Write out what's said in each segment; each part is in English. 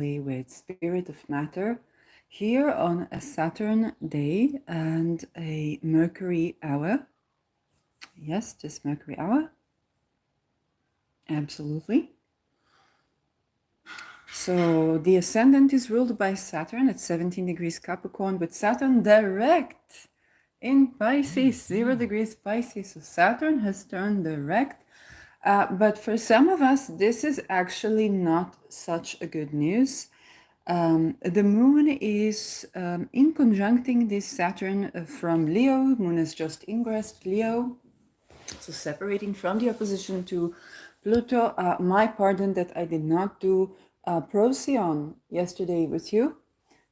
with Spirit of Matter here on a Saturn day and a Mercury hour. Yes, this Mercury hour. Absolutely. So the ascendant is ruled by Saturn at 17 degrees Capricorn, with Saturn direct in Pisces, 0 degrees Pisces. So Saturn has turned direct. But for some of us, this is actually not such a good news. The moon is in conjuncting this Saturn from Leo. Moon has just ingressed Leo, so separating from the opposition to Pluto. My pardon that I did not do Procyon yesterday with you.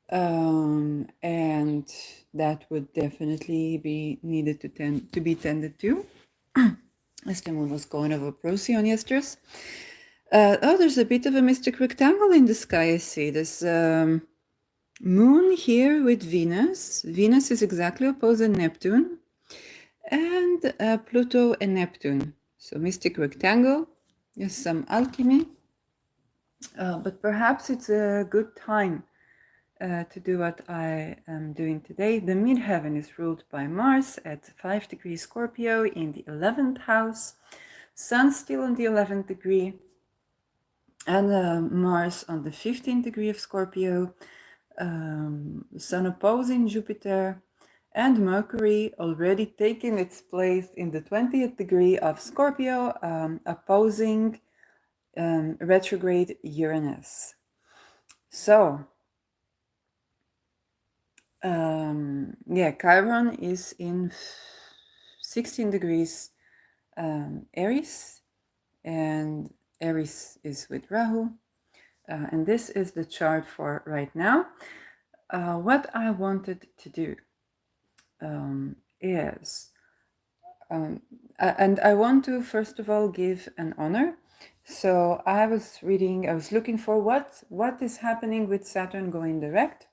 And that would definitely be needed to be tended to, as the moon was going over Procyon yesterday. There's a bit of a mystic rectangle in the sky. I see this moon here with Venus. Venus is exactly opposite Neptune, and Pluto and Neptune. So mystic rectangle. There's some alchemy, but perhaps it's a good time to do what I am doing today. The midheaven is ruled by Mars at 5 degrees Scorpio in the 11th house. Sun still on the 11th degree, and Mars on the 15th degree of Scorpio. Sun opposing Jupiter, and Mercury already taking its place in the 20th degree of Scorpio, opposing retrograde Uranus. So, Chiron is in 16 degrees Aries, and Aries is with Rahu. And this is the chart for right now. What I wanted to do is, and I want to first of all give an honor. So I was looking for what is happening with Saturn going direct.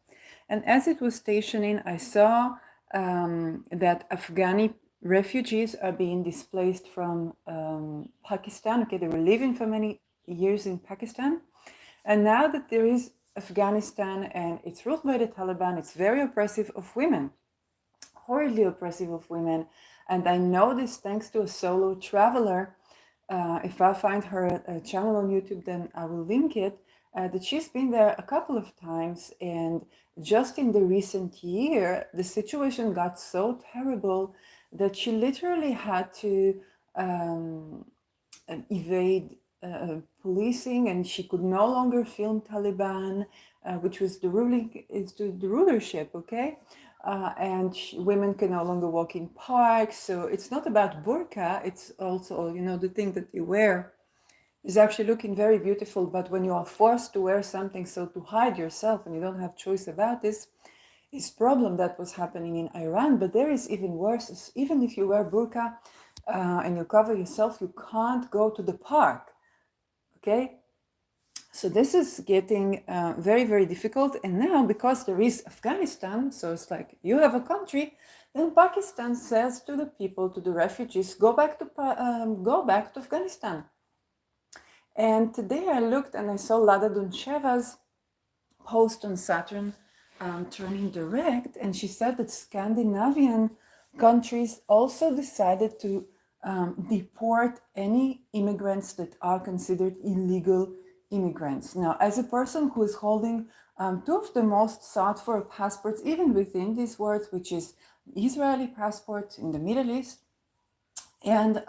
And as it was stationing, I saw that Afghani refugees are being displaced from Pakistan. Okay, they were living for many years in Pakistan. And now that there is Afghanistan and it's ruled by the Taliban, it's very oppressive of women, horribly oppressive of women. And I know this thanks to a solo traveler. If I find her channel on YouTube, then I will link it. That she's been there a couple of times, and just in the recent year, the situation got so terrible that she literally had to evade policing, and she could no longer film Taliban, which was the rulership, okay? And women can no longer walk in parks. So it's not about burqa, it's also, the thing that you wear is actually looking very beautiful, but when you are forced to wear something so to hide yourself and you don't have choice about this, is problem that was happening in Iran. But there is even worse. Even if you wear burqa and you cover yourself, you can't go to the park. Okay, so this is getting very, very difficult. And now, because there is Afghanistan, so it's like you have a country, then Pakistan says to the people, to the refugees, go back to Afghanistan. And today I looked and I saw Lada Duncheva's post on Saturn turning direct, and she said that Scandinavian countries also decided to deport any immigrants that are considered illegal immigrants. Now, as a person who is holding two of the most sought for passports, even within these words, which is Israeli passport in the Middle East and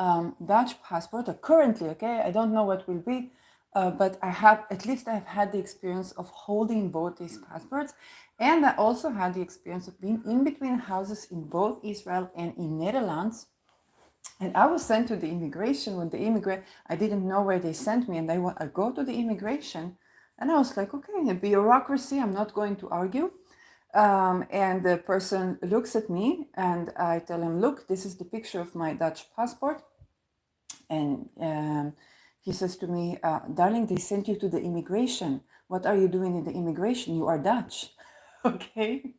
Dutch passport, currently, okay, I don't know what will be, but I've had the experience of holding both these passports. And I also had the experience of being in between houses in both Israel and in Netherlands. And I was sent to the immigration when I didn't know where they sent me. And I go to the immigration and I was like, okay, a bureaucracy, I'm not going to argue. And the person looks at me and I tell him, look, this is the picture of my Dutch passport. And he says to me, darling, they sent you to the immigration. What are you doing in the immigration? You are Dutch. Okay.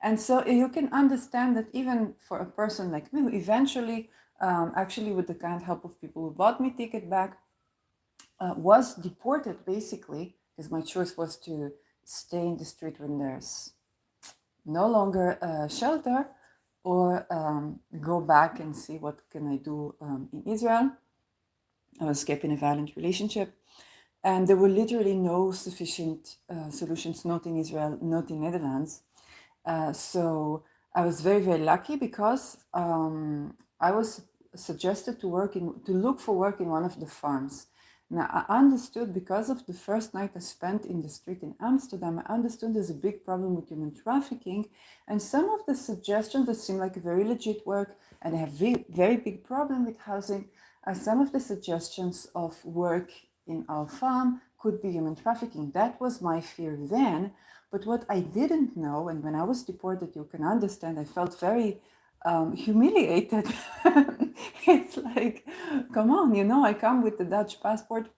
And so you can understand that even for a person like me, who eventually, actually with the kind help of people who bought me ticket back, was deported basically because my choice was to stay in the street when there's no longer a shelter, or go back and see what can I do in Israel. I was escaping a violent relationship, and there were literally no sufficient solutions, not in Israel, not in Netherlands. So I was very, very lucky because I was suggested to look for work in one of the farms. Now I understood, because of the first night I spent in the street in Amsterdam, I understood there's a big problem with human trafficking, and some of the suggestions that seem like very legit work, and I have very big problem with housing, some of the suggestions of work in our farm could be human trafficking. That was my fear then. But what I didn't know, and when I was deported, you can understand, I felt very humiliated. It's like, come on, I come with the Dutch passport.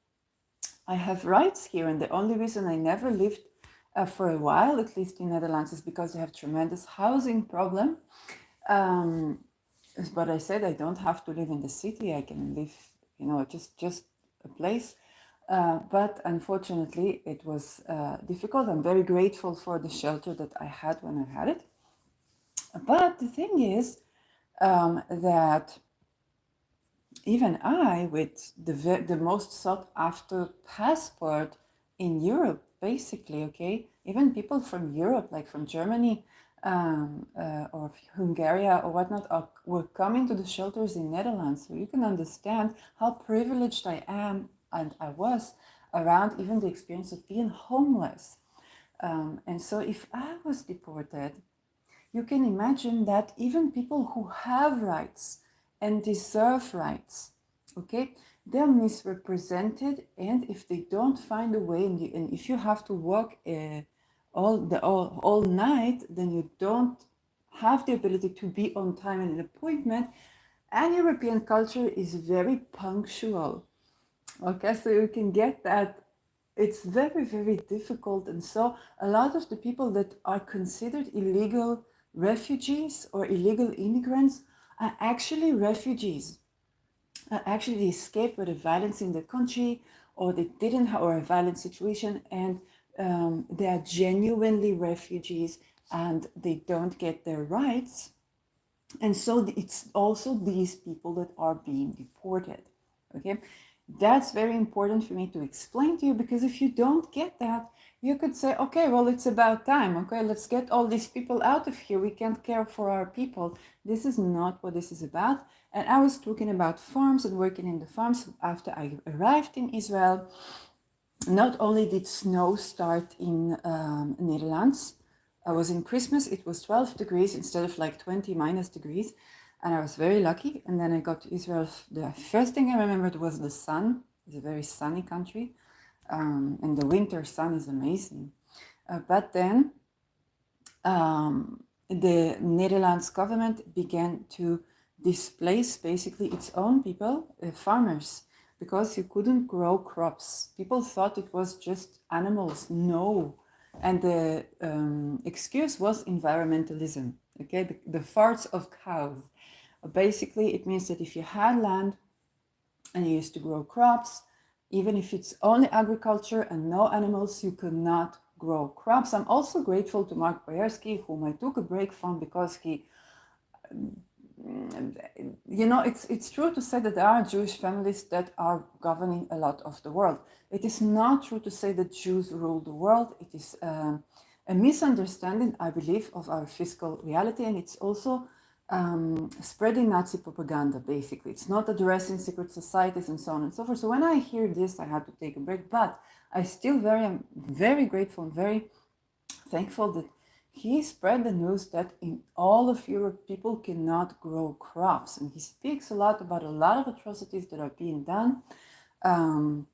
I have rights here. And the only reason I never lived for a while, at least in Netherlands, is because they have tremendous housing problem. But I said I don't have to live in the city. I can live, just a place. But unfortunately, it was difficult. I'm very grateful for the shelter that I had when I had it. But the thing is that even I, with the most sought after passport in Europe, basically, okay, even people from Europe, like from Germany or Hungary or whatnot, were coming to the shelters in Netherlands. So you can understand how privileged I am, and I was, around even the experience of being homeless. And so if I was deported, you can imagine that even people who have rights and deserve rights, okay, they're misrepresented. And if they don't find a way, and if you have to work all night, then you don't have the ability to be on time in an appointment. And European culture is very punctual. Okay, so you can get that. It's very, very difficult. And so a lot of the people that are considered illegal refugees or illegal immigrants are actually refugees. Actually, they escaped with a violence in the country, or they didn't have, or a violent situation, and they are genuinely refugees, and they don't get their rights. And so it's also these people that are being deported. Okay, that's very important for me to explain to you, because if you don't get that, you could say, okay, well, it's about time. Okay, let's get all these people out of here. We can't care for our people. This is not what this is about. And I was talking about farms and working in the farms after I arrived in Israel. Not only did snow start in Netherlands, I was in Christmas, it was 12 degrees instead of like 20 minus degrees. And I was very lucky. And then I got to Israel. The first thing I remembered was the sun. It's a very sunny country. And the winter sun is amazing. But then the Netherlands government began to displace basically its own people, farmers, because you couldn't grow crops. People thought it was just animals. No. And the excuse was environmentalism. Okay, the farts of cows. Basically, it means that if you had land and you used to grow crops, even if it's only agriculture and no animals, you could not grow crops. I'm also grateful to Mark Boyerski, whom I took a break from, because he, it's true to say that there are Jewish families that are governing a lot of the world. It is not true to say that Jews rule the world. It is a misunderstanding, I believe, of our fiscal reality, and it's also spreading Nazi propaganda, basically. It's not addressing secret societies and so on and so forth. So when I hear this, I had to take a break, but I still am very grateful and very thankful that he spread the news that in all of Europe, people cannot grow crops. And he speaks a lot about a lot of atrocities that are being done. And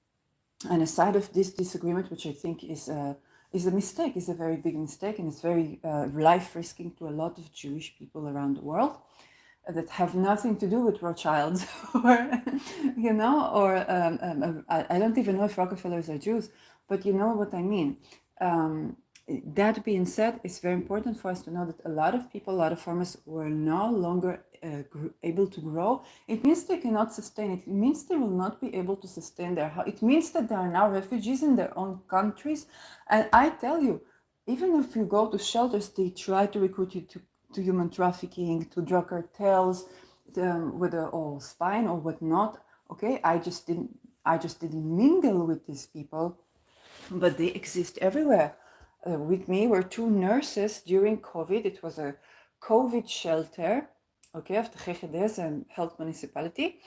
aside of this disagreement, which I think is a mistake, is a very big mistake, and it's very life-risking to a lot of Jewish people around the world that have nothing to do with Rothschilds, or I don't even know if Rockefellers are Jews, but you know what I mean. That being said, it's very important for us to know that a lot of people, a lot of farmers were no longer able to grow. It means they cannot sustain it. It means they will not be able to sustain their house. It means that they are now refugees in their own countries. And I tell you, even if you go to shelters, they try to recruit you to human trafficking, to drug cartels, with a spine or whatnot. Okay, I just didn't mingle with these people, but they exist everywhere. With me were two nurses during COVID. It was a COVID shelter, okay, of the GGD's and health municipality.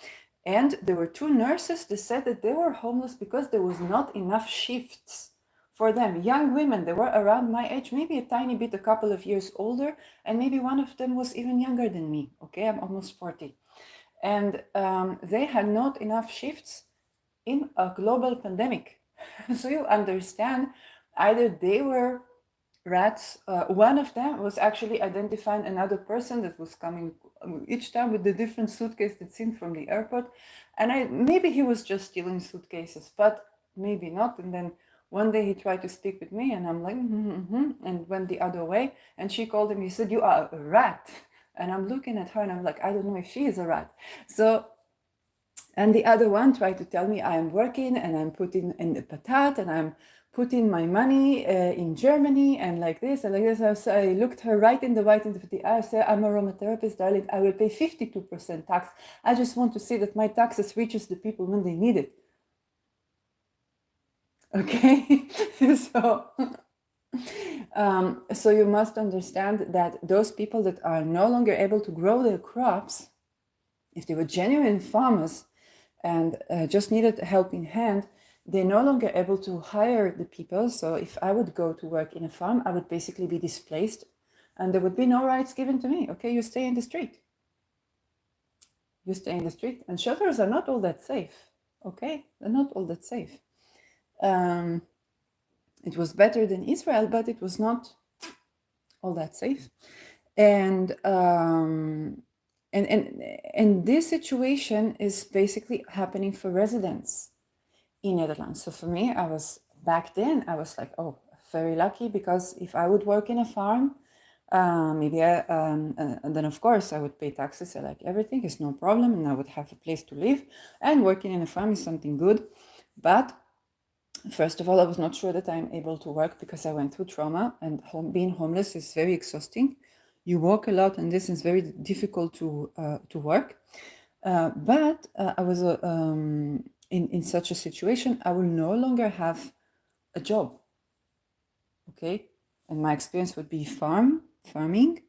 And there were two nurses that said that they were homeless because there was not enough shifts for them. Young women, they were around my age, maybe a tiny bit, a couple of years older, and maybe one of them was even younger than me. Okay, I'm almost 40. And they had not enough shifts in a global pandemic. So you understand, either they were rats. One of them was actually identifying another person that was coming each time with a different suitcase that's seen from the airport. And maybe he was just stealing suitcases, but maybe not. And then one day he tried to speak with me, and I'm like, and went the other way. And she called him. He said, "You are a rat." And I'm looking at her, and I'm like, I don't know if she is a rat. So, and the other one tried to tell me I'm working and I'm putting in the patat and I'm putting my money in Germany and like this and like this. So I looked her right in the eye. I said, I'm a aromatherapist, darling. I will pay 52% tax. I just want to see that my taxes reaches the people when they need it. Okay, so you must understand that those people that are no longer able to grow their crops, if they were genuine farmers and just needed a helping hand, they're no longer able to hire the people. So if I would go to work in a farm, I would basically be displaced and there would be no rights given to me. Okay, you stay in the street. You stay in the street. And shelters are not all that safe. Okay, they're not all that safe. It was better than Israel, but it was not all that safe. And this situation is basically happening for residents in Netherlands. So for me, I was like, oh, very lucky, because if I would work in a farm, maybe and then of course I would pay taxes. Like everything is no problem, and I would have a place to live. And working in a farm is something good, but first of all, I was not sure that I'm able to work because I went through trauma, and being homeless is very exhausting. You walk a lot, and this is very difficult to work. But I was in such a situation. I will no longer have a job. Okay, and my experience would be farming.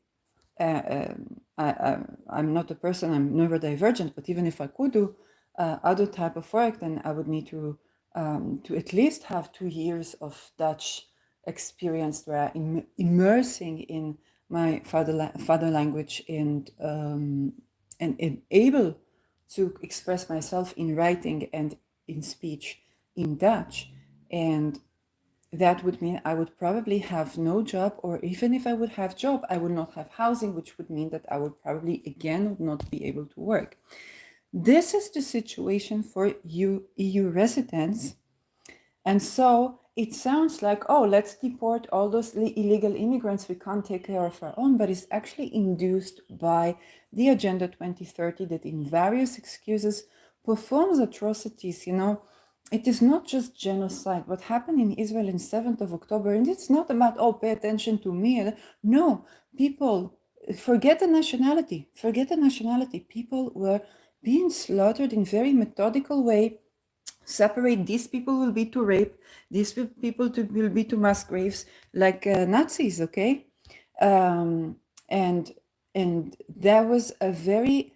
I'm not a person. I'm neurodivergent, but even if I could do other type of work, then I would need to at least have 2 years of Dutch experience where I'm immersing in my father language and able to express myself in writing and in speech in Dutch. And that would mean I would probably have no job, or even if I would have job, I would not have housing, which would mean that I would probably again not be able to work. This is the situation for EU residents. And so it sounds like, oh, let's deport all those illegal immigrants we can't take care of our own, but it's actually induced by the Agenda 2030 that in various excuses performs atrocities. It is not just genocide. What happened in Israel on 7th of October, and it's not about, oh, pay attention to me. No, people, forget the nationality. People were being slaughtered in very methodical way. Separate, these people will be to rape, these people will be to mass graves, like Nazis, okay? And there was a very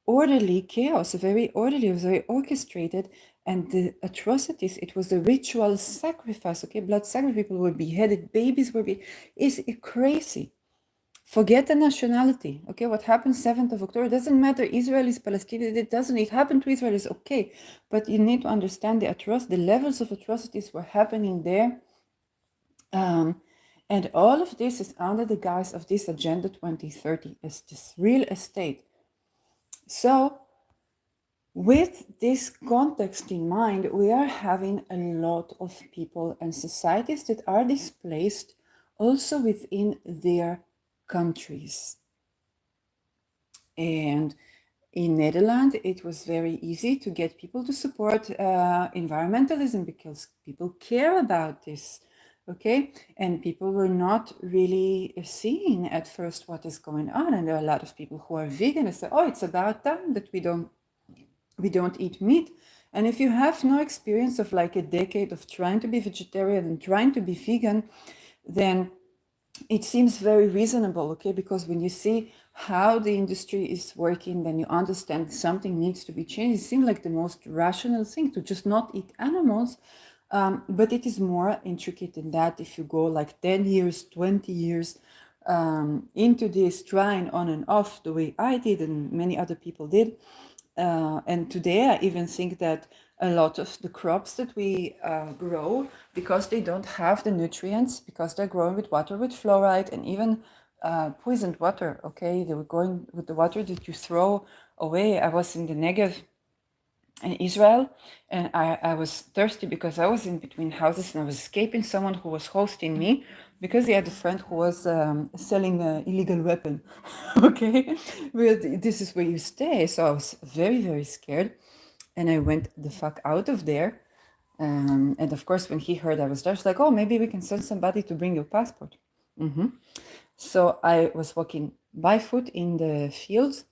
orderly chaos, it was very orchestrated, and the atrocities, it was a ritual sacrifice, okay? Blood sacrifice, people were beheaded, babies were beheaded. It's crazy. Forget the nationality, okay? What happened 7th of October, doesn't matter, Israel is Palestinian, it happened to Israel, is okay. But you need to understand the levels of atrocities were happening there. And all of this is under the guise of this Agenda 2030, as this real estate. So with this context in mind, we are having a lot of people and societies that are displaced also within their countries. And in Netherlands, it was very easy to get people to support environmentalism because people care about this, okay? And people were not really seeing at first what is going on. And there are a lot of people who are vegan and say, oh, it's about time that we don't eat meat. And if you have no experience of like a decade of trying to be vegetarian and trying to be vegan, then it seems very reasonable, okay? Because when you see how the industry is working, then you understand something needs to be changed. It seems like the most rational thing to just not eat animals. But it is more intricate than that. If you go like 10 years, 20 years into this, trying on and off the way I did and many other people did. And today I even think that a lot of the crops that we grow, because they don't have the nutrients, because they're growing with water with fluoride and even poisoned water, okay? They were growing with the water that you throw away. I was in the Negev in Israel, and I was thirsty because I was in between houses and I was escaping someone who was hosting me because he had a friend who was selling an illegal weapon. Okay, well, this is where you stay. So I was very, very scared, and I went the fuck out of there. And of course, when he heard I was there, he's like, "Oh, maybe we can send somebody to bring your passport." So I was walking by foot in the fields,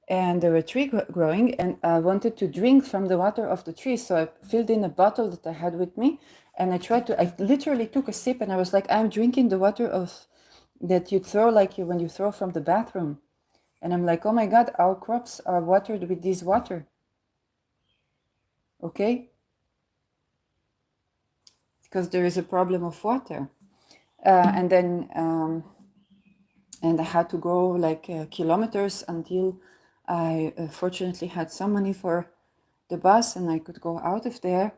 and there were trees growing, and I wanted to drink from the water of the tree. So I filled in a bottle that I had with me, and I literally took a sip, and I was like, I'm drinking the water of that you throw, like when you throw from the bathroom. And I'm like, oh my God, our crops are watered with this water. Okay? Because there is a problem of water. And then, and I had to go like kilometers until I fortunately had some money for the bus and I could go out of there.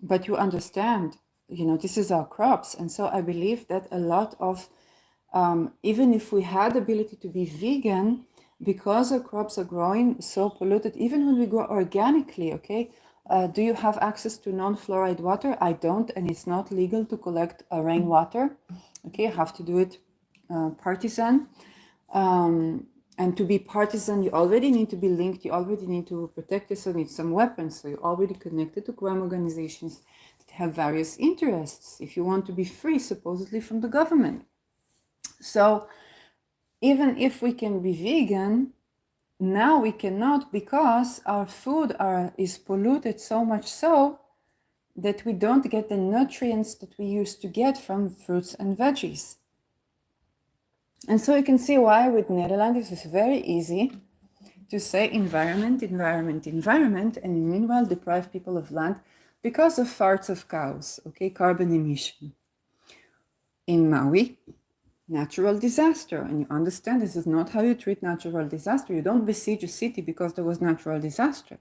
But you understand, this is our crops. And so I believe that a lot of, even if we had the ability to be vegan, because our crops are growing so polluted, even when we grow organically, okay, do you have access to non-fluoride water? I don't, and it's not legal to collect rainwater. Okay, you have to do it partisan. And to be partisan, you already need to be linked, you already need to protect yourself, you need some weapons. So you're already connected to crime organizations that have various interests if you want to be free, supposedly, from the government. So even if we can be vegan, now we cannot because our food is polluted so much so that we don't get the nutrients that we used to get from fruits and veggies. And so you can see why with Netherlands it's very easy to say environment, environment, environment, and meanwhile deprive people of land because of farts of cows, okay, carbon emission. In Maui, natural disaster, and you understand this is not how you treat natural disaster. You don't besiege a city because there was natural disaster.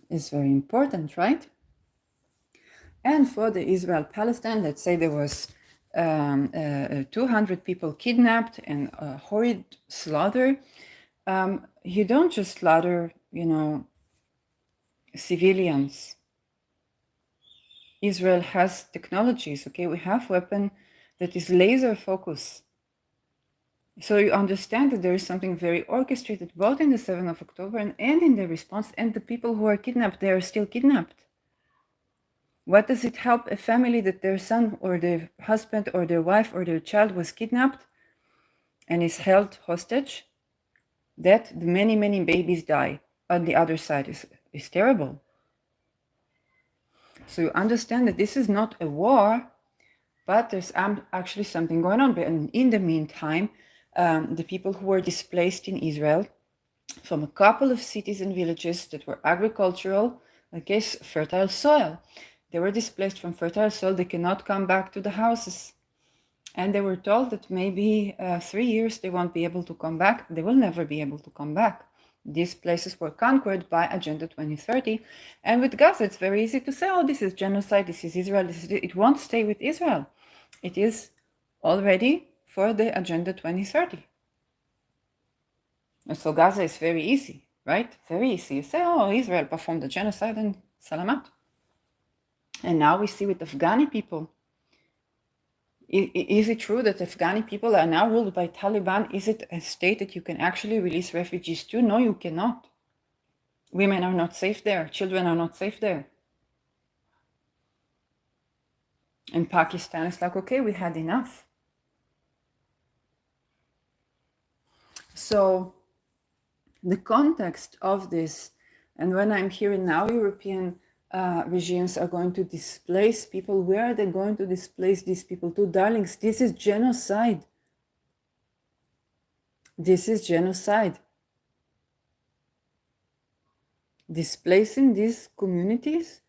It's very important, right? And for the Israel-Palestine, let's say there was 200 people kidnapped and a horrid slaughter. You don't just slaughter, civilians. Israel has technologies, okay? We have weapon that is laser focus. So you understand that there is something very orchestrated both in the 7th of October and in the response, and the people who are kidnapped, they are still kidnapped. What does it help a family that their son or their husband or their wife or their child was kidnapped and is held hostage? That the many, many babies die on the other side is terrible. So you understand that this is not a war, but there's actually something going on. And in the meantime, the people who were displaced in Israel from a couple of cities and villages that were agricultural, fertile soil. They were displaced from fertile soil. They cannot come back to the houses. And they were told that maybe 3 years they won't be able to come back. They will never be able to come back. These places were conquered by Agenda 2030. And with Gaza, it's very easy to say, oh, this is genocide, this is Israel. It won't stay with Israel. It is already for the Agenda 2030. And so Gaza is very easy, right? Very easy. You say, oh, Israel performed a genocide and salamat. And now we see with Afghani people Is it true that Afghani people are now ruled by Taliban? Is it a state that you can actually release refugees to? No, you cannot. Women are not safe there. Children are not safe there. And Pakistan is like, okay, we had enough. So the context of this, and when I'm hearing now European regimes are going to displace people, where are they going to displace these people to? Darlings, this is genocide. This is genocide. Displacing these communities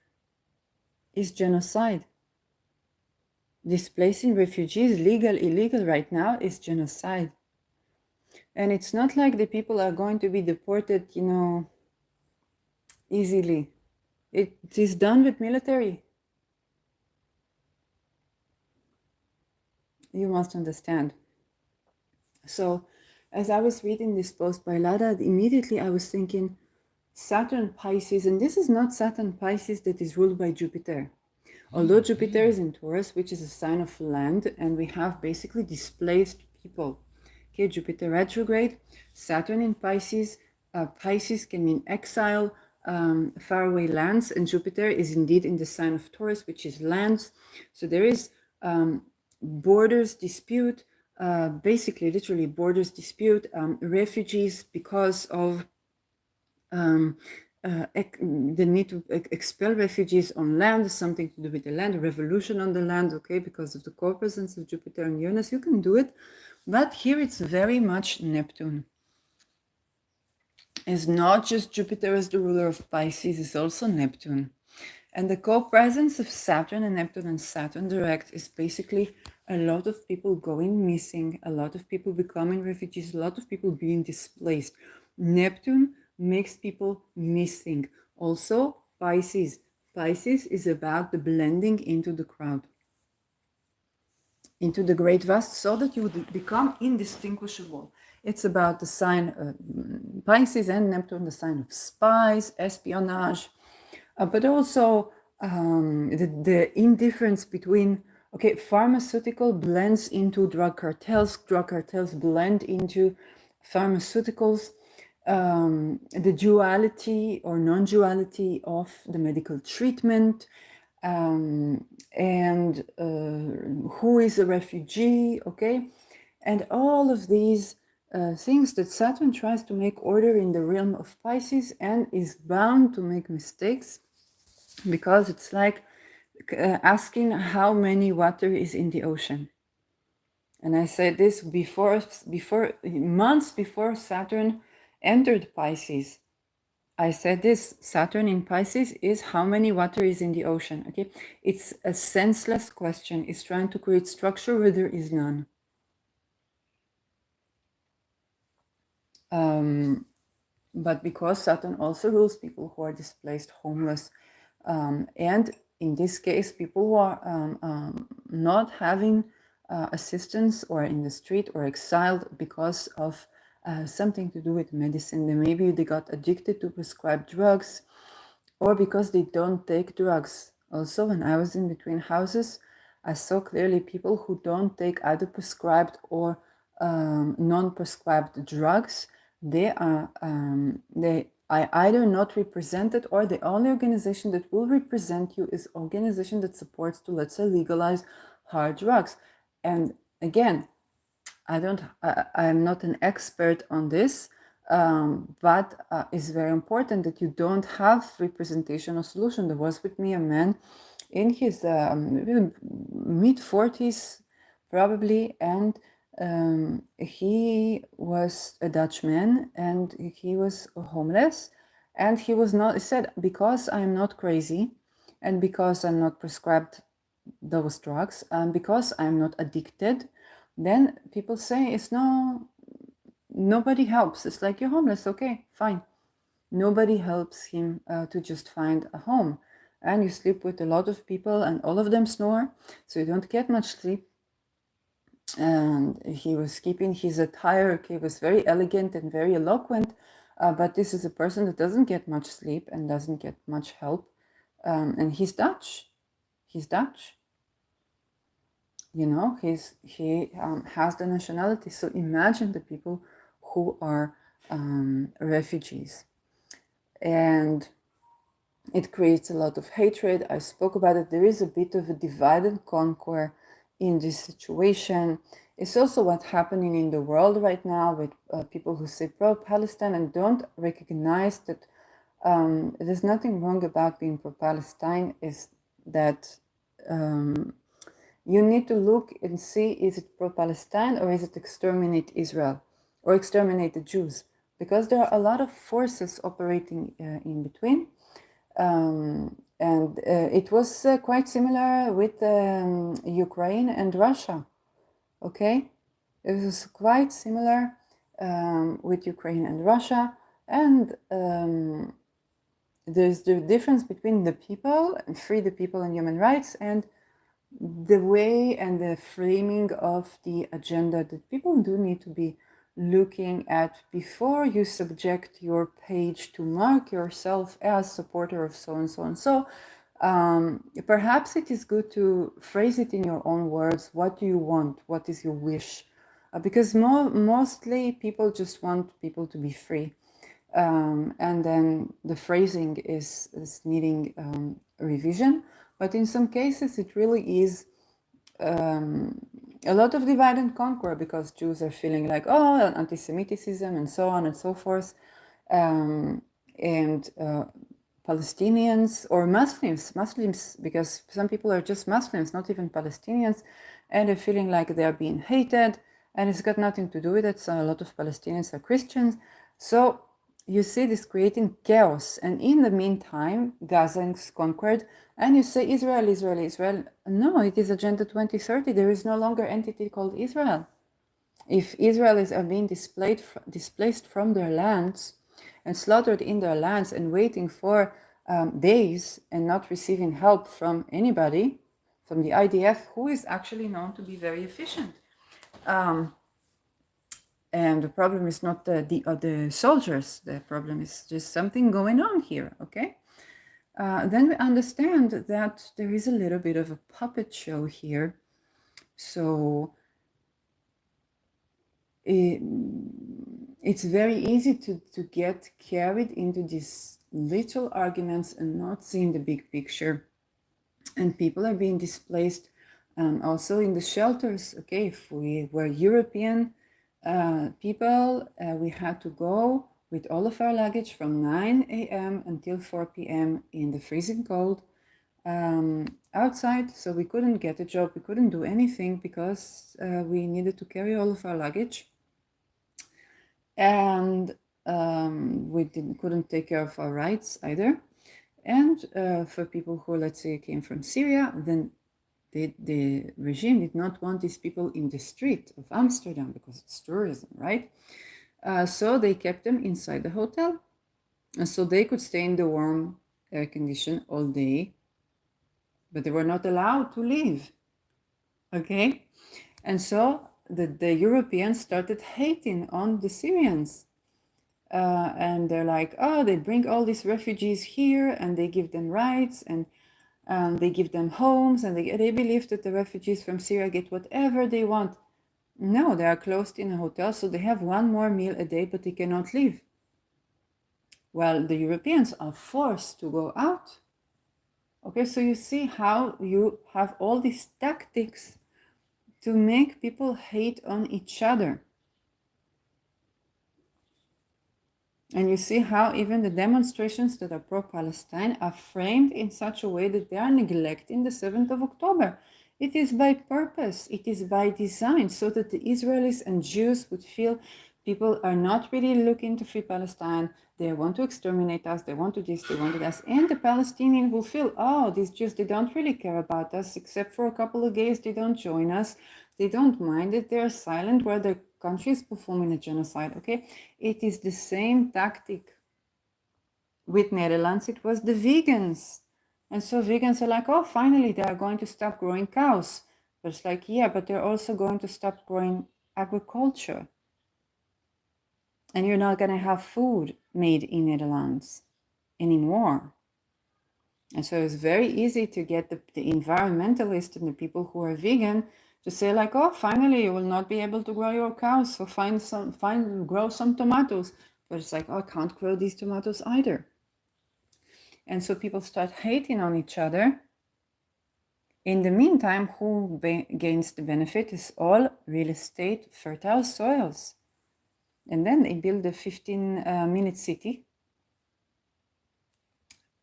is genocide. Displacing refugees, legal, illegal right now, is genocide. And it's not like the people are going to be deported, easily. It is done with military. You must understand. So, as I was reading this post by Lada, immediately I was thinking, Saturn Pisces, and this is not Saturn Pisces that is ruled by Jupiter. Although Jupiter is in Taurus, which is a sign of land, and we have basically displaced people. Okay, Jupiter retrograde, Saturn in Pisces. Pisces can mean exile, faraway lands, and Jupiter is indeed in the sign of Taurus, which is lands. So there is borders dispute, basically, literally borders dispute, refugees because of the need to expel refugees on land, something to do with the land, a revolution on the land, okay, because of the co-presence of Jupiter and Uranus. You can do it, but here it's very much Neptune. It's not just Jupiter as the ruler of Pisces, it's also Neptune. And the co-presence of Saturn and Neptune and Saturn direct is basically a lot of people going missing, a lot of people becoming refugees, a lot of people being displaced. Neptune makes people missing. Also, Pisces. Pisces is about the blending into the crowd, into the great vast, so that you would become indistinguishable. It's about the sign Pisces and Neptune, the sign of spies, espionage, but also the indifference between, okay, pharmaceutical blends into drug cartels blend into pharmaceuticals, the duality or non-duality of the medical treatment, and who is a refugee, okay? And all of these things that Saturn tries to make order in the realm of Pisces and is bound to make mistakes, because it's like asking how many water is in the ocean. And I said this before months before Saturn entered Pisces. I said this, Saturn in Pisces is how many water is in the ocean, okay? It's a senseless question. It's trying to create structure where there is none. But because Saturn also rules people who are displaced, homeless, and in this case, people who are not having assistance or in the street or exiled because of something to do with medicine. Then maybe they got addicted to prescribed drugs, or because they don't take drugs. Also, when I was in between houses, I saw clearly people who don't take either prescribed or non-prescribed drugs. They are either not represented, or the only organization that will represent you is organization that supports to, let's say, legalize hard drugs. And again, I'm not an expert on this, but it's very important that you don't have representation or solution. There was with me a man in his mid-40s, probably, and he was a Dutchman, and he was homeless, and he was not, he said, because I'm not crazy, and because I'm not prescribed those drugs, and because I'm not addicted, then people say nobody helps. It's like, you're homeless, okay, fine. Nobody helps him to just find a home. And you sleep with a lot of people and all of them snore, so you don't get much sleep. And he was keeping his attire, he was very elegant and very eloquent, but this is a person that doesn't get much sleep and doesn't get much help. And he's Dutch. You know, he has the nationality. So imagine the people who are refugees. And it creates a lot of hatred. I spoke about it. There is a bit of a divide and conquer in this situation. It's also what's happening in the world right now with people who say pro-Palestine and don't recognize that there's nothing wrong about being pro-Palestine. Is that you need to look and see, is it pro-Palestine or is it exterminate Israel or exterminate the Jews? Because there are a lot of forces operating in between. And it was quite similar with Ukraine and Russia. Okay, it was quite similar with Ukraine and Russia, and there's the difference between the people and free the people and human rights, and the way and the framing of the agenda that people do need to be looking at before you subject your page to mark yourself as supporter of so and so and so. Perhaps it is good to phrase it in your own words. What do you want? What is your wish? Because mostly people just want people to be free. And then the phrasing is needing revision. But in some cases, it really is a lot of divide and conquer, because Jews are feeling like, oh, anti-Semitism and so on and so forth. And Palestinians or Muslims, because some people are just Muslims, not even Palestinians, and they're feeling like they're being hated, and it's got nothing to do with it. So a lot of Palestinians are Christians. So you see this creating chaos. And in the meantime, Gaza is conquered, and you say Israel, Israel, Israel. No, it is Agenda 2030. There is no longer entity called Israel. If Israelis are being displaced from their lands and slaughtered in their lands and waiting for days and not receiving help from anybody, from the IDF, who is actually known to be very efficient. And the problem is not the soldiers. The problem is just something going on here, okay? Then we understand that there is a little bit of a puppet show here. So it's very easy to get carried into these little arguments and not seeing the big picture. And people are being displaced also in the shelters. Okay, if we were European people, we had to go with all of our luggage from 9 a.m. until 4 p.m. in the freezing cold outside. So we couldn't get a job, we couldn't do anything because we needed to carry all of our luggage. And we couldn't take care of our rights either. And for people who, let's say, came from Syria, then the regime did not want these people in the street of Amsterdam because it's tourism, right? So they kept them inside the hotel. And so they could stay in the warm air condition all day, but they were not allowed to leave. Okay? And so the Europeans started hating on the Syrians. And they're like, oh, they bring all these refugees here and they give them rights and they give them homes, and they believe that the refugees from Syria get whatever they want. No, they are closed in a hotel, so they have one more meal a day, but they cannot leave. Well, the Europeans are forced to go out. Okay, so you see how you have all these tactics to make people hate on each other. And you see how even the demonstrations that are pro-Palestine are framed in such a way that they are neglecting the 7th of October. It is by purpose, it is by design, so that the Israelis and Jews would feel people are not really looking to free Palestine. They want to exterminate us, they want to this, they want to that. And the Palestinian will feel, oh, these Jews, they don't really care about us, except for a couple of gays, they don't join us. They don't mind it, they're silent where their country is performing a genocide, okay? It is the same tactic. With Netherlands, it was the vegans. And so vegans are like, oh, finally, they are going to stop growing cows. But it's like, yeah, but they're also going to stop growing agriculture. And you're not going to have food made in Netherlands anymore. And so it's very easy to get the environmentalists and the people who are vegan to say like, oh, finally you will not be able to grow your cows, so grow some tomatoes. But it's like, oh, I can't grow these tomatoes either. And so people start hating on each other. In the meantime, who gains the benefit is all real estate, fertile soils. And then they build a 15-minute city.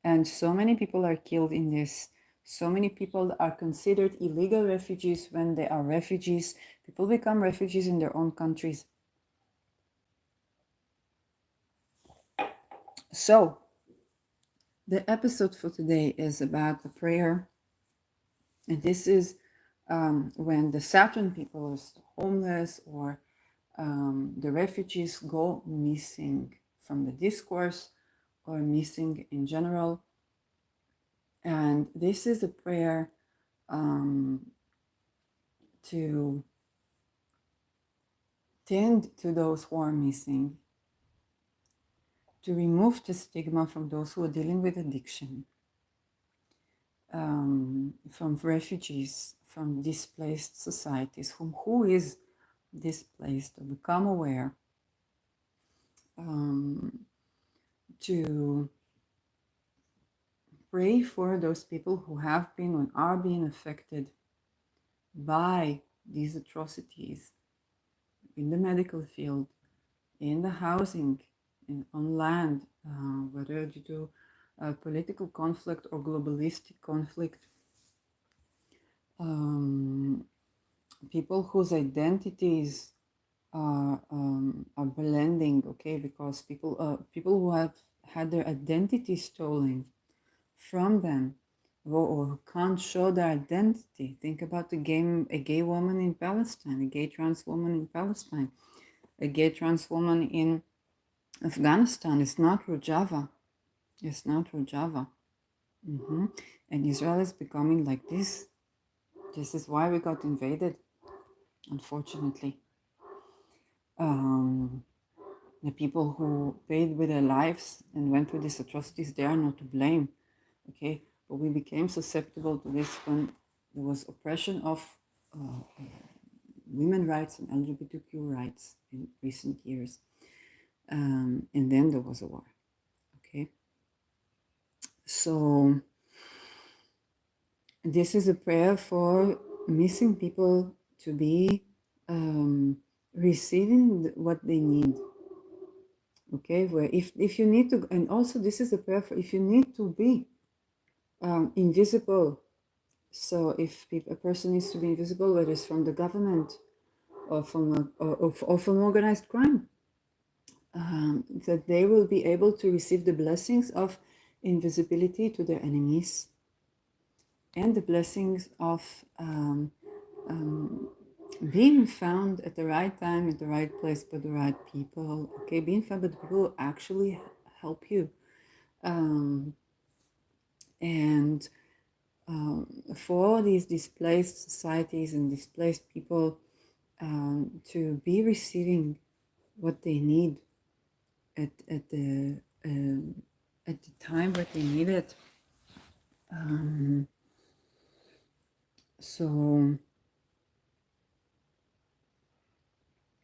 And so many people are killed in this. So many people are considered illegal refugees when they are refugees. People become refugees in their own countries. So, the episode for today is about the prayer. And this is when the Saturn people are homeless, or the refugees go missing from the discourse, or missing in general. And this is a prayer to tend to those who are missing, to remove the stigma from those who are dealing with addiction, from refugees, from displaced societies, who is displaced, to become aware, to pray for those people who have been and are being affected by these atrocities in the medical field, in the housing, on land, whether due to political conflict or globalistic conflict. People whose identities are blending, okay, because people who have had their identity stolen from them, or can't show their identity. Think about a gay woman in Palestine, a gay trans woman in Palestine, a gay trans woman in Afghanistan. It's not Rojava. It's not Rojava. And Israel is becoming like this. This is why we got invaded, unfortunately. The people who paid with their lives and went through these atrocities, they are not to blame. Okay, but we became susceptible to this when there was oppression of women rights and LGBTQ rights in recent years. And then there was a war. Okay, so this is a prayer for missing people to be receiving what they need. Okay, where if you need to, and also this is a prayer for if you need to be invisible. So if a person needs to be invisible, whether it's from the government or from organized crime, that they will be able to receive the blessings of invisibility to their enemies, and the blessings of being found at the right time, at the right place, by the right people. Okay, being found by the people who actually help you, and for these displaced societies and displaced people to be receiving what they need at the time that they need it. So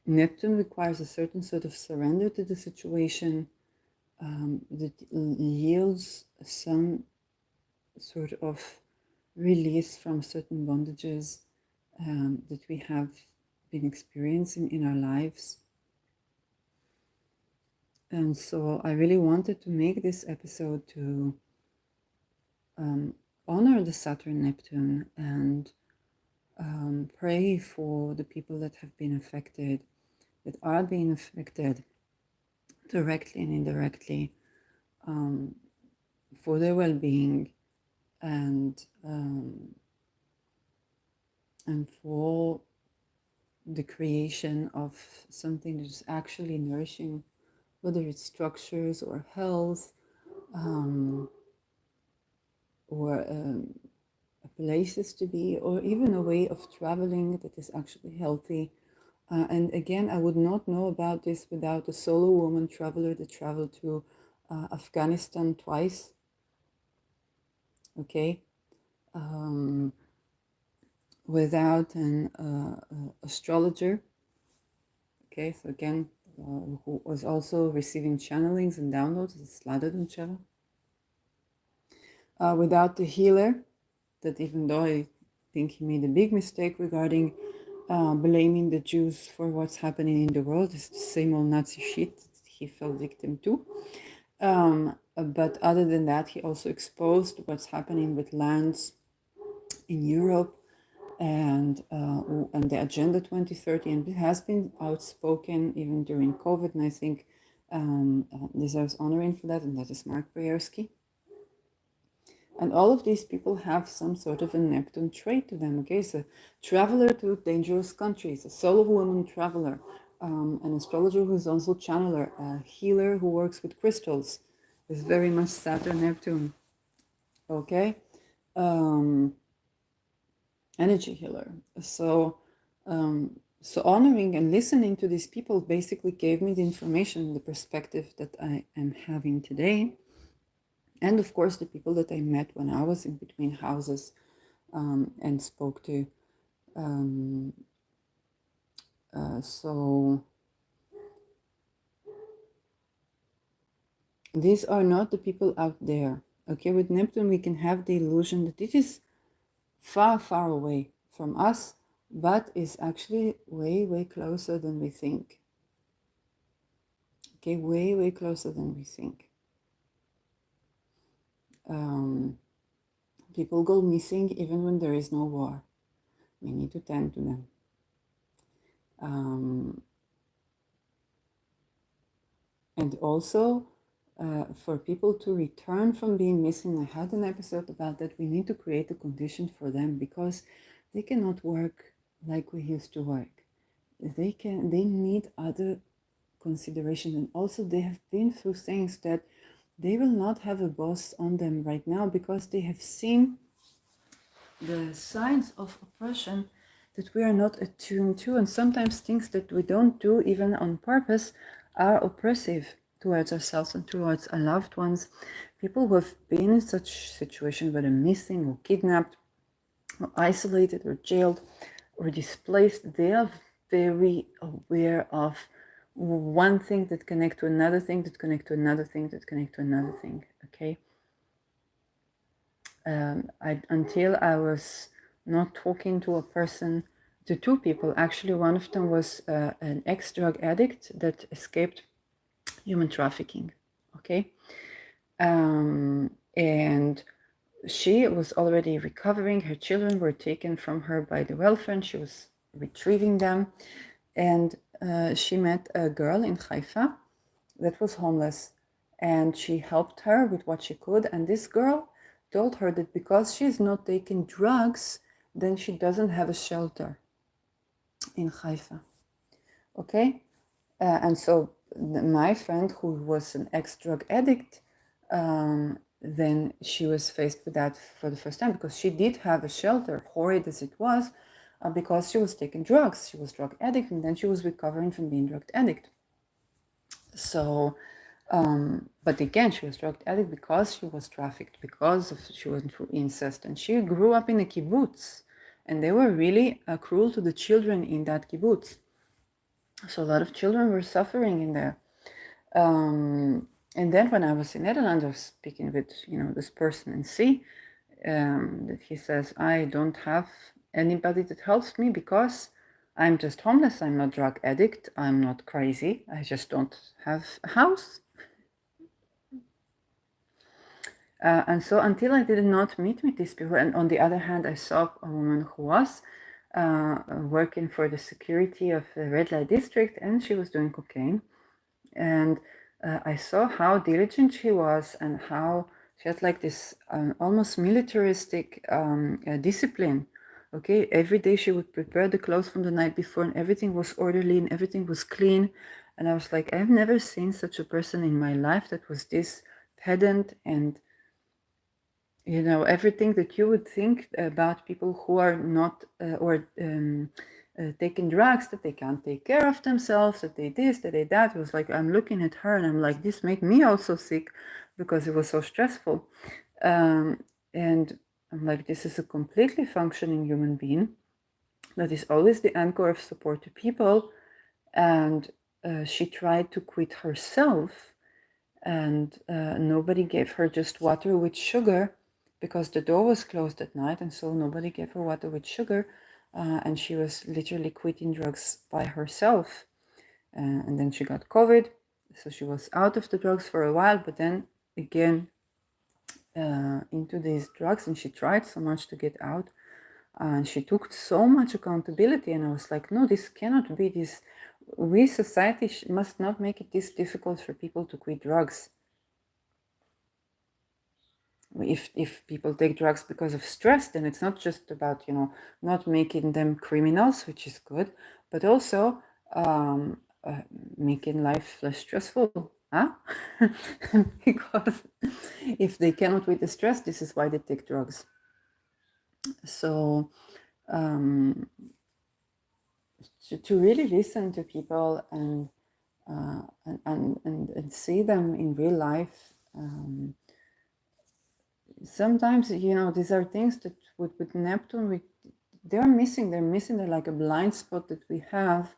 Neptune requires a certain sort of surrender to the situation that yields some sort of release from certain bondages that we have been experiencing in our lives. And so I really wanted to make this episode to honor the Saturn Neptune and pray for the people that have been affected, that are being affected directly and indirectly, for their well-being, and for the creation of something that is actually nourishing, whether it's structures or health, or places to be, or even a way of traveling that is actually healthy. And again, I would not know about this without a solo woman traveler that traveled to Afghanistan twice. Okay. without an astrologer. Okay, so again, who was also receiving channelings and downloads, without the healer, that even though I think he made a big mistake regarding blaming the Jews for what's happening in the world, it's the same old Nazi shit he fell victim to. But other than that, he also exposed what's happening with lands in Europe and the Agenda 2030, and it has been outspoken even during COVID, and I think deserves honoring for that, and that is Mark Brzezinski. And all of these people have some sort of a Neptune trait to them. Okay, so traveler to dangerous countries, a solo woman traveler, an astrologer who's also channeler, a healer who works with crystals, is very much Saturn Neptune. Okay, energy healer. So honoring and listening to these people basically gave me the information, the perspective that I am having today. And of course, the people that I met when I was in between houses and spoke to. So these are not the people out there. Okay, with Neptune, we can have the illusion that it is far, far away from us, but is actually way, way closer than we think. Okay, way, way closer than we think. People go missing even when there is no war. We need to tend to them. And also, for people to return from being missing, I had an episode about that. We need to create a condition for them because they cannot work like we used to work. They need other consideration, and also they have been through things that they will not have a boss on them right now because they have seen the signs of oppression that we are not attuned to, and sometimes things that we don't do even on purpose are oppressive towards ourselves and towards our loved ones. People who have been in such situations, whether missing or kidnapped or isolated or jailed or displaced, they are very aware of one thing that connect to another thing that connect to another thing that connect to another thing. Okay, until I was not talking to a person, to two people. Actually, one of them was an ex-drug addict that escaped human trafficking. Okay, and she was already recovering. Her children were taken from her by the welfare, and she was retrieving them. And she met a girl in Haifa that was homeless, and she helped her with what she could. And this girl told her that because she's not taking drugs, then she doesn't have a shelter in Haifa. Okay, and so my friend, who was an ex-drug addict, then she was faced with that for the first time because she did have a shelter, horrid as it was, because she was taking drugs. She was drug addict, and then she was recovering from being drug addict. So, but again, she was drug addict because she was trafficked, because she went through incest, and she grew up in a kibbutz, and they were really cruel to the children in that kibbutz. So a lot of children were suffering in there. And then when I was in Netherlands, I was speaking with this person in C, that he says, I don't have anybody that helps me because I'm just homeless. I'm not drug addict. I'm not crazy. I just don't have a house. And so until I did not meet with these people, and on the other hand, I saw a woman who was working for the security of the red light district, and she was doing cocaine. And I saw how diligent she was and how she had like this almost militaristic discipline. Okay, every day she would prepare the clothes from the night before, and everything was orderly and everything was clean. And I was like, I've never seen such a person in my life that was this pedant and everything that you would think about people who are not taking drugs, that they can't take care of themselves, that they this, that they that. It was like, I'm looking at her and I'm like, this made me also sick because it was so stressful. And I'm like, this is a completely functioning human being. that is always the anchor of support to people. And she tried to quit herself, and nobody gave her just water with sugar because the door was closed at night, and so nobody gave her water with sugar, and she was literally quitting drugs by herself. And then she got COVID, so she was out of the drugs for a while, but then again into these drugs, and she tried so much to get out, and she took so much accountability. And I was like, no, this cannot be this. We society must not make it this difficult for people to quit drugs. If people take drugs because of stress, then it's not just about not making them criminals, which is good, but also making life less stressful, huh? Because if they cannot with the stress, this is why they take drugs. So to really listen to people and see them in real life. Sometimes these are things that with Neptune they're missing. They're like a blind spot that we have,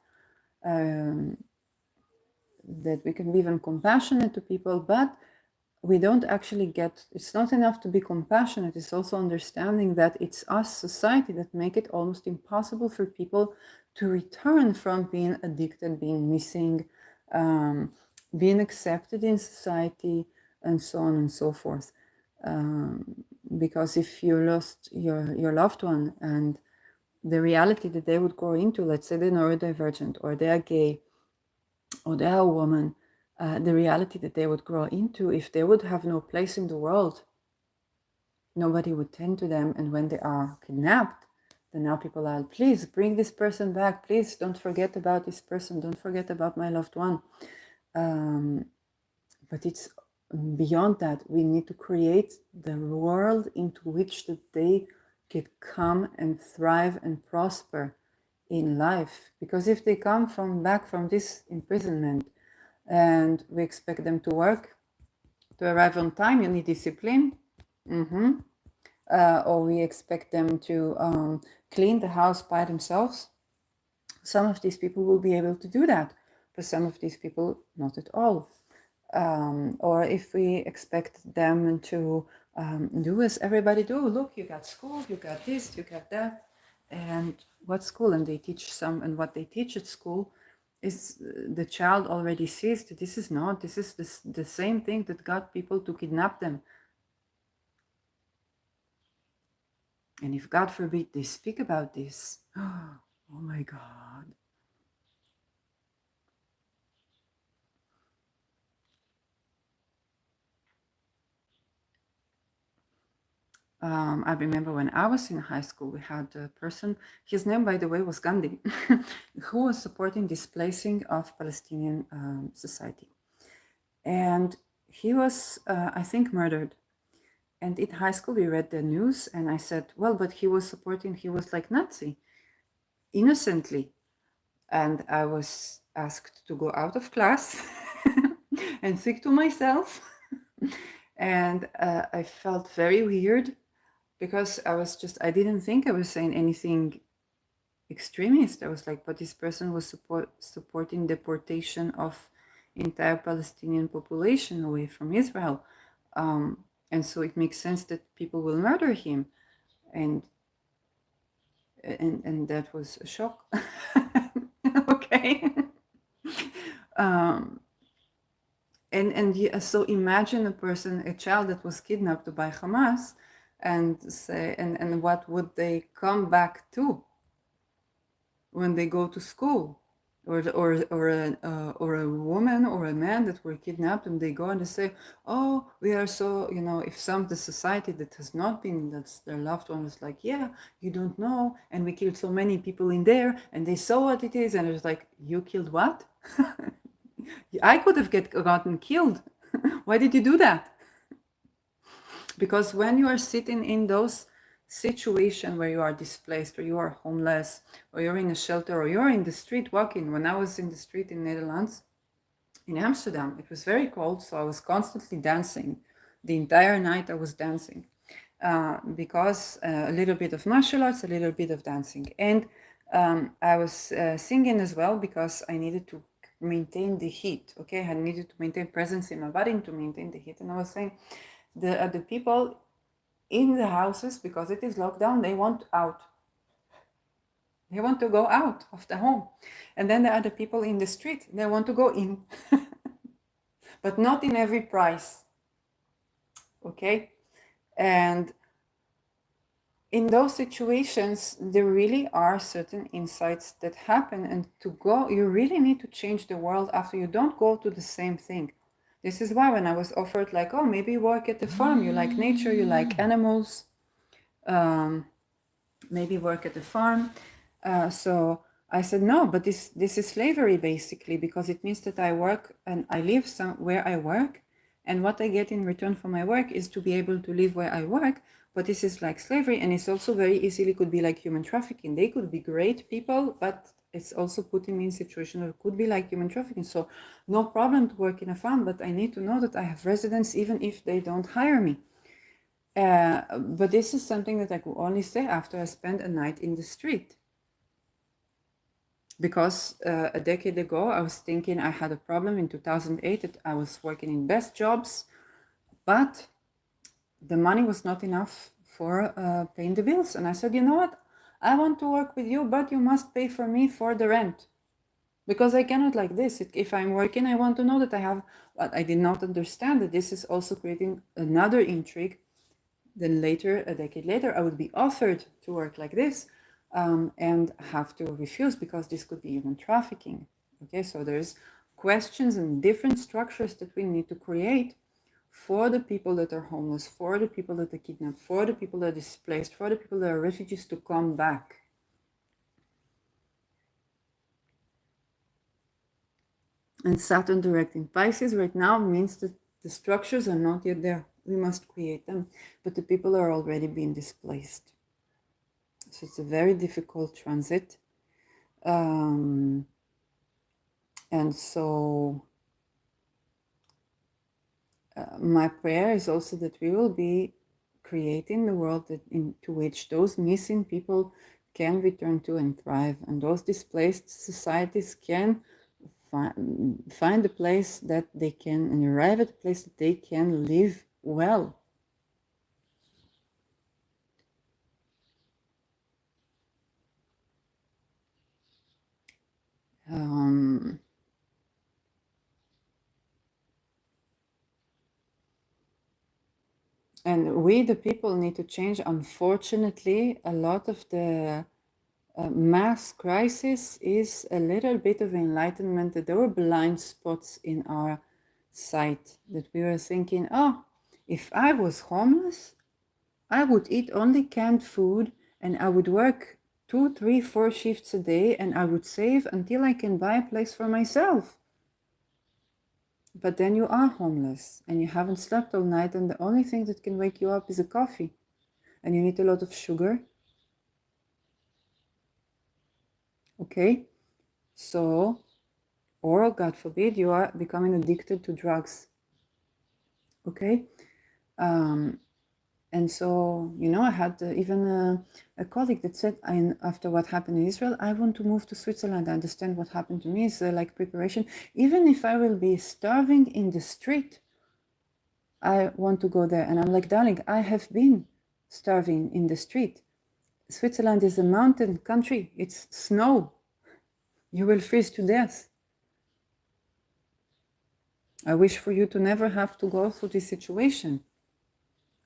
that we can be even compassionate to people, but we don't actually get. It's not enough to be compassionate. It's also understanding that it's us, society, that make it almost impossible for people to return from being addicted, being missing, being accepted in society, and so on and so forth. Because if you lost your loved one, and the reality that they would grow into, let's say they're neurodivergent, or they are gay, or they are a woman, the reality that they would grow into, if they would have no place in the world, nobody would tend to them. And when they are kidnapped, then now people are, please bring this person back, please don't forget about this person, don't forget about my loved one. But it's beyond that. We need to create the world into which that they can come and thrive and prosper in life. Because if they come back from this imprisonment and we expect them to work, to arrive on time, you need discipline. Or we expect them to clean the house by themselves. Some of these people will be able to do that, but some of these people not at all. Or if we expect them to do as everybody do, look, you got school, you got this, you got that, and what school? And they teach and what they teach at school is the child already sees that this is the same thing that got people to kidnap them. And if God forbid they speak about this, oh my God. I remember when I was in high school, we had a person, his name, by the way, was Gandhi, who was supporting displacing of Palestinian society. And he was, I think, murdered. And in high school, we read the news, and I said, well, but he was like Nazi, innocently. And I was asked to go out of class and think to myself. And I felt very weird, because I didn't think I was saying anything extremist. I was like, but this person was supporting deportation of entire Palestinian population away from Israel. And so it makes sense that people will murder him. And that was a shock. Okay. So imagine a child that was kidnapped by Hamas, and say, and what would they come back to when they go to school, or a woman or a man that were kidnapped, and they go and they say, oh, we are so, if the society that has not been, that's their loved one, is like, yeah, you don't know, and we killed so many people in there, and they saw what it is, and it's like, you killed what? I could have gotten killed. Why did you do that? Because when you are sitting in those situations where you are displaced, or you are homeless, or you're in a shelter, or you're in the street walking. When I was in the street in Netherlands, in Amsterdam, it was very cold, so I was constantly dancing. The entire night I was dancing, because a little bit of martial arts, a little bit of dancing. And I was singing as well because I needed to maintain the heat. Okay, I needed to maintain presence in my body to maintain the heat, and I was saying the people in the houses, because it is locked down, they want out. They want to go out of the home, and then there are the people in the street. They want to go in, but not in every price. Okay, and in those situations, there really are certain insights that happen, and to go, you really need to change the world after you don't go to the same thing. This is why when I was offered, like, oh, maybe work at the farm, you like nature, you like animals, maybe work at the farm. So I said, no, but this is slavery basically, because it means that I work and I live where I work, and what I get in return for my work is to be able to live where I work. But this is like slavery, and it's also very easily could be like human trafficking. They could be great people, but it's also putting me in a situation that could be like human trafficking. So no problem to work in a farm, but I need to know that I have residence even if they don't hire me. But this is something that I could only say after I spent a night in the street. Because a decade ago, I was thinking I had a problem in 2008 that I was working in best jobs, but the money was not enough for paying the bills. And I said, you know what? I want to work with you, but you must pay for me for the rent. Because I cannot like this. If I'm working, I want to know that I have, but I did not understand that this is also creating another intrigue. Then later, a decade later, I would be offered to work like this and have to refuse because this could be human trafficking. Okay, so there's questions and different structures that we need to create for the people that are homeless, for the people that are kidnapped, for the people that are displaced, for the people that are refugees to come back. And Saturn direct in Pisces right now means that the structures are not yet there. We must create them, but the people are already being displaced. So it's a very difficult transit. And so my prayer is also that we will be creating the world into which those missing people can return to and thrive, and those displaced societies can find a place that they can, and arrive at a place that they can live well. And we, the people, need to change. Unfortunately, a lot of the mass crisis is a little bit of enlightenment, that there were blind spots in our sight, that we were thinking, oh, if I was homeless, I would eat only canned food and I would work 2, 3, 4 shifts a day and I would save until I can buy a place for myself. But then you are homeless and you haven't slept all night, and the only thing that can wake you up is a coffee, and you need a lot of sugar. Okay, so, or God forbid, you are becoming addicted to drugs. Okay, and so, you know, I had even a colleague that said, after what happened in Israel, I want to move to Switzerland. I understand what happened to me is like preparation. Even if I will be starving in the street, I want to go there. And I'm like, darling, I have been starving in the street. Switzerland is a mountain country. It's snow. You will freeze to death. I wish for you to never have to go through this situation.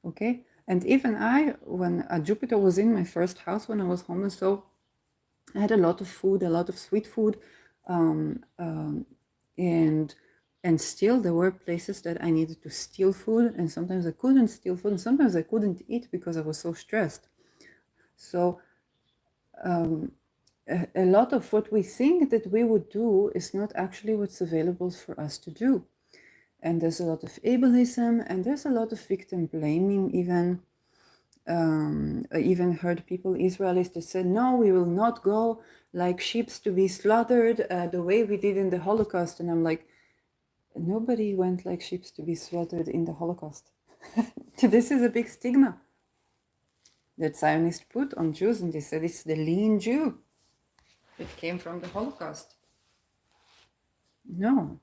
Okay? And even I, when Jupiter was in my first house when I was homeless, so I had a lot of food, a lot of sweet food, and still there were places that I needed to steal food, and sometimes I couldn't steal food, and sometimes I couldn't eat because I was so stressed. So a lot of what we think that we would do is not actually what's available for us to do. And there's a lot of ableism, and there's a lot of victim blaming even. I even heard people, Israelis, that said, no, we will not go like sheep to be slaughtered the way we did in the Holocaust. And I'm like, nobody went like sheep to be slaughtered in the Holocaust. This is a big stigma that Zionists put on Jews, and they said it's the lean Jew. it came from the Holocaust. No,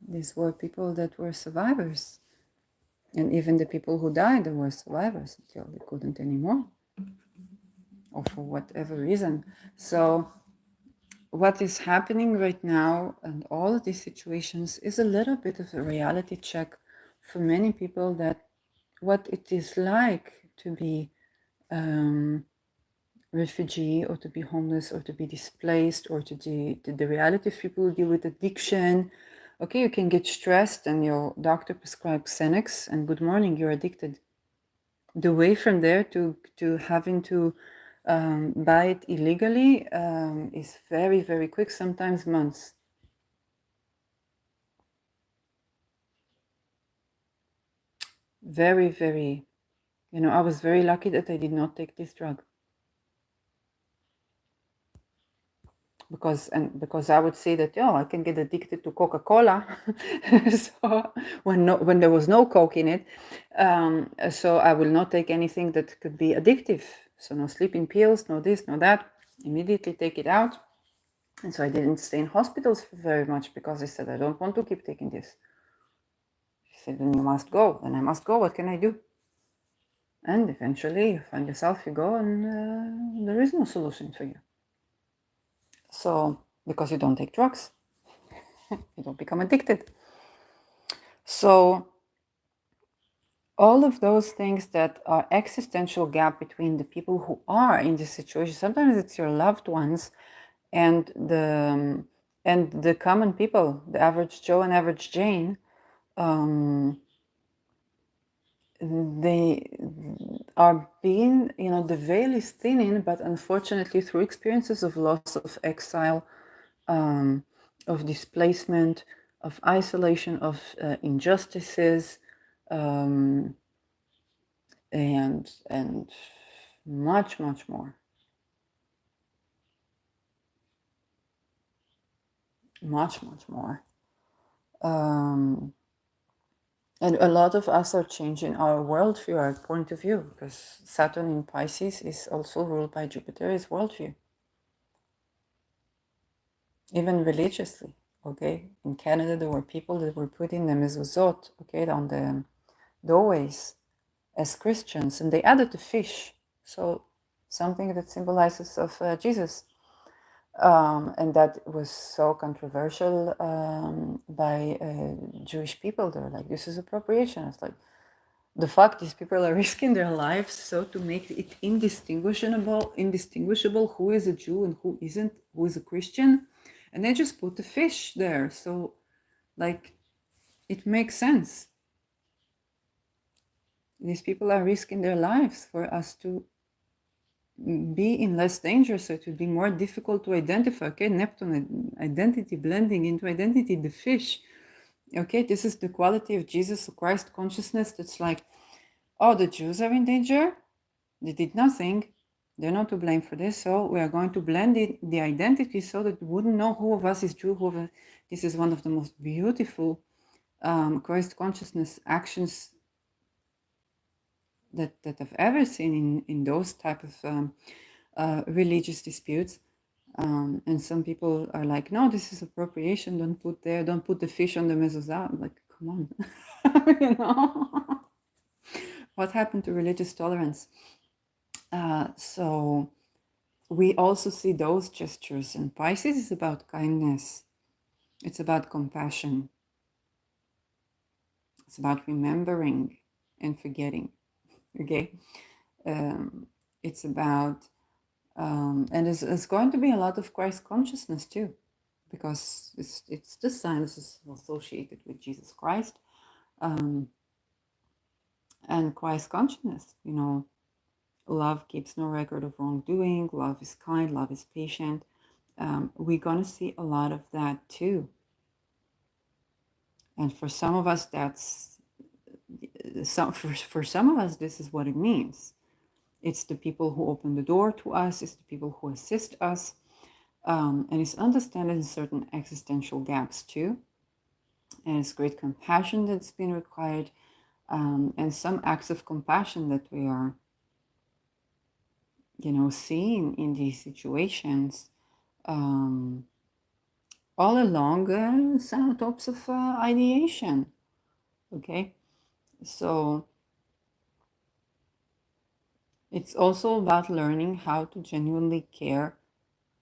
these were people that were survivors. And even the people who died, they were survivors until they couldn't anymore, or for whatever reason. So what is happening right now and all of these situations is a little bit of a reality check for many people, that what it is like to be refugee, or to be homeless, or to be displaced, or to the reality of people who deal with addiction. Okay, you can get stressed and your doctor prescribes Xanax and good morning, you're addicted. The way from there to having to buy it illegally is very, very quick, sometimes months. Very, very, I was very lucky that I did not take this drug. Because I would say that, I can get addicted to Coca-Cola. So when there was no Coke in it, so I will not take anything that could be addictive. So no sleeping pills, no this, no that. Immediately take it out. And so I didn't stay in hospitals very much, because I said, I don't want to keep taking this. She said, then you must go. And I must go. What can I do? And eventually you find yourself, you go, and there is no solution for you. So, because you don't take drugs, you don't become addicted. So all of those things that are existential gap between the people who are in this situation, sometimes it's your loved ones and the common people, the average Joe and average Jane, they are being, the veil is thinning, but unfortunately through experiences of loss, of exile, of displacement, of isolation, of injustices, and much, much more. Much, much more. And a lot of us are changing our worldview, our point of view, because Saturn in Pisces is also ruled by Jupiter's worldview. Even religiously, okay? In Canada, there were people that were putting the mezuzot, okay, on the doorways as Christians, and they added the fish, so something that symbolizes of Jesus. And that was so controversial by Jewish people. They're like, this is appropriation. It's like, the fact these people are risking their lives so to make it indistinguishable who is a Jew and who isn't, who is a Christian, and they just put the fish there. So, like, it makes sense. These people are risking their lives for us to be in less danger, so it would be more difficult to identify. Okay, Neptune, identity blending into identity, the fish. Okay, this is the quality of Jesus Christ consciousness that's like, oh, the Jews are in danger, they did nothing, they're not to blame for this, so we are going to blend the identity so that we wouldn't know who of us is Jew, who of us. This is one of the most beautiful Christ consciousness actions that I've ever seen in those type of religious disputes. And some people are like, no, this is appropriation, don't put the fish on the mezuzah. I'm like, come on. You know, what happened to religious tolerance? So we also see those gestures, and Pisces is about kindness, it's about compassion, it's about remembering and forgetting. Okay, it's about and it's going to be a lot of Christ consciousness too, because it's the sign this is associated with Jesus Christ, and Christ consciousness. You know, love keeps no record of wrongdoing. Love is kind. Love is patient. We're gonna see a lot of that too. And for some of us, that's for some of us, this is what it means. It's the people who open the door to us. It's the people who assist us. And it's understanding certain existential gaps too. And it's great compassion that's been required. And some acts of compassion that we are, seeing in these situations all along some types of ideation. Okay, so it's also about learning how to genuinely care,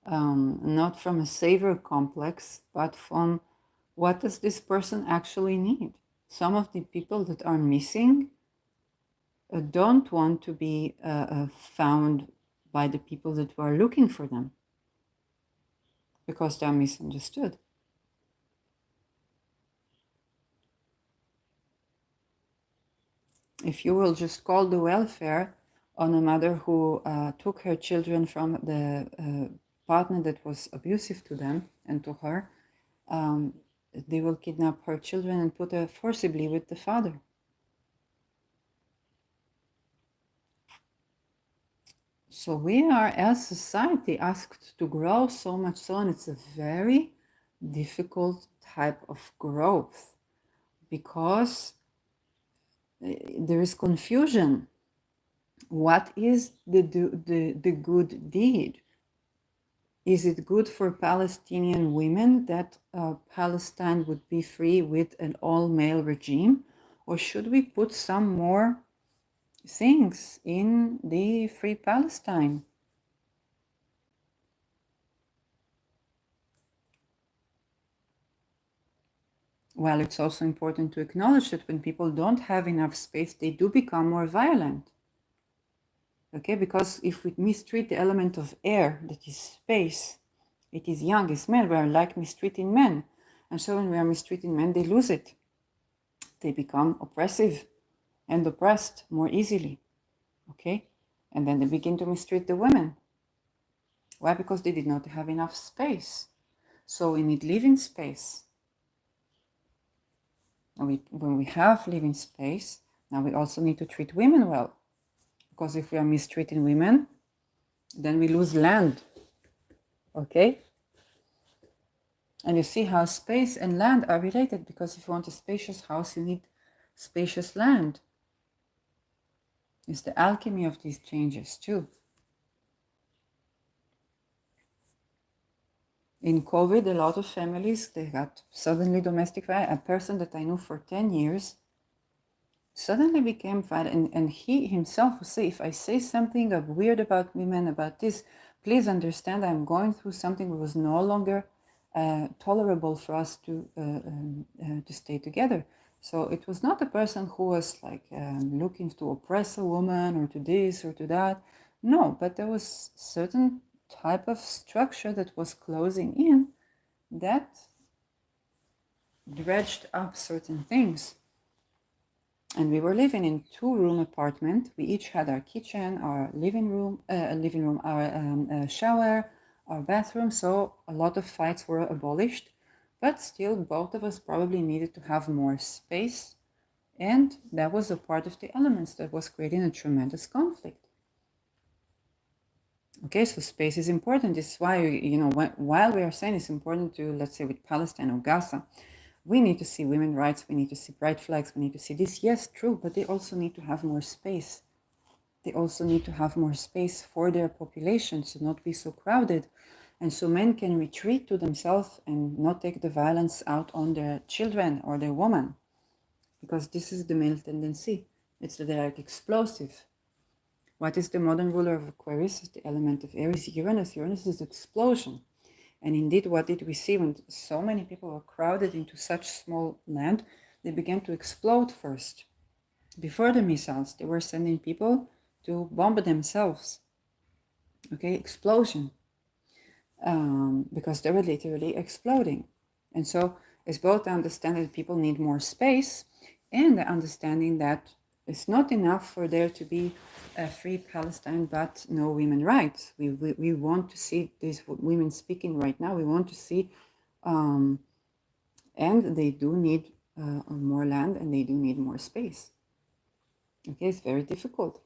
not from a savior complex, but from what does this person actually need. Some of the people that are missing don't want to be found by the people that are looking for them because they are misunderstood. If you will just call the welfare on a mother who took her children from the partner that was abusive to them and to her, they will kidnap her children and put her forcibly with the father. So we are, as society, asked to grow so much so, and it's a very difficult type of growth because there is confusion. What is the good deed? Is it good for Palestinian women that Palestine would be free with an all-male regime? Or should we put some more things in the Free Palestine? Well, it's also important to acknowledge that when people don't have enough space, they do become more violent. Okay, because if we mistreat the element of air, that is space, it is young, it's men, we are like mistreating men. And so when we are mistreating men, they lose it. They become oppressive and oppressed more easily. Okay? And then they begin to mistreat the women. Why? Because they did not have enough space. So we need living space. And when we have living space, now we also need to treat women well. Because if we are mistreating women, then we lose land. Okay? And you see how space and land are related, because if you want a spacious house, you need spacious land. It's the alchemy of these changes too. In COVID, a lot of families, they got suddenly domestic violence. A person that I knew for 10 years suddenly became violent. And he himself would say, if I say something weird about women, about this, please understand I'm going through something that was no longer tolerable for us to stay together. So it was not a person who was like looking to oppress a woman or to this or to that. No, but there was certain type of structure that was closing in that dredged up certain things. And we were living in 2-room apartment. We each had our kitchen, our living room, our shower, our bathroom. So a lot of fights were abolished, but still both of us probably needed to have more space. And that was a part of the elements that was creating a tremendous conflict. Okay, so space is important. This is why, while we are saying it's important to, let's say, with Palestine or Gaza, we need to see women's rights, we need to see bright flags, we need to see this. Yes, true, but they also need to have more space. They also need to have more space for their population to not be so crowded. And so men can retreat to themselves and not take the violence out on their children or their woman. Because this is the male tendency. It's that they are explosive. What is the modern ruler of Aquarius? The element of Aries, Uranus. Uranus is explosion. And indeed, what did we see when so many people were crowded into such small land? They began to explode first. Before the missiles, they were sending people to bomb themselves. Okay, explosion. Because they were literally exploding. And so it's both the understanding that people need more space and the understanding that it's not enough for there to be a free Palestine but no women's rights. We want to see these women speaking right now. We want to see, and they do need more land and they do need more space. Okay, it's very difficult.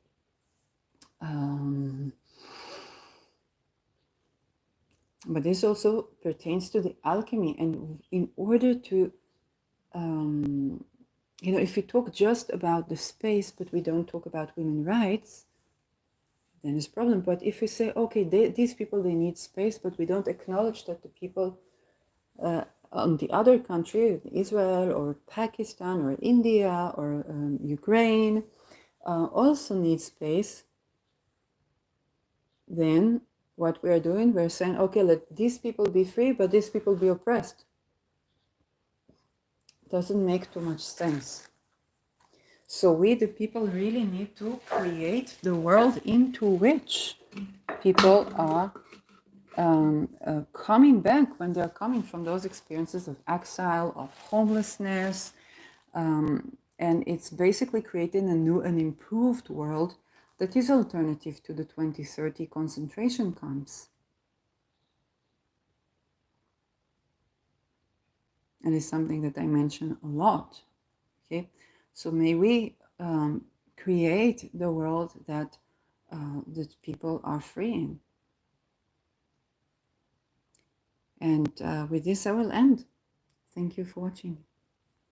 But this also pertains to the alchemy. And in order to, if we talk just about the space, but we don't talk about women's rights, then it's a problem. But if we say, okay, these people, they need space, but we don't acknowledge that the people on the other country, Israel or Pakistan or India or Ukraine, also need space, then what we are doing, we're saying, okay, let these people be free, but these people be oppressed. Doesn't make too much sense. So we, the people, really need to create the world into which people are coming back when they're coming from those experiences of exile, of homelessness, and it's basically creating a new and improved world that is alternative to the 2030 concentration camps. And it's something that I mention a lot. Okay, so may we create the world that people are free in. And with this, I will end. Thank you for watching.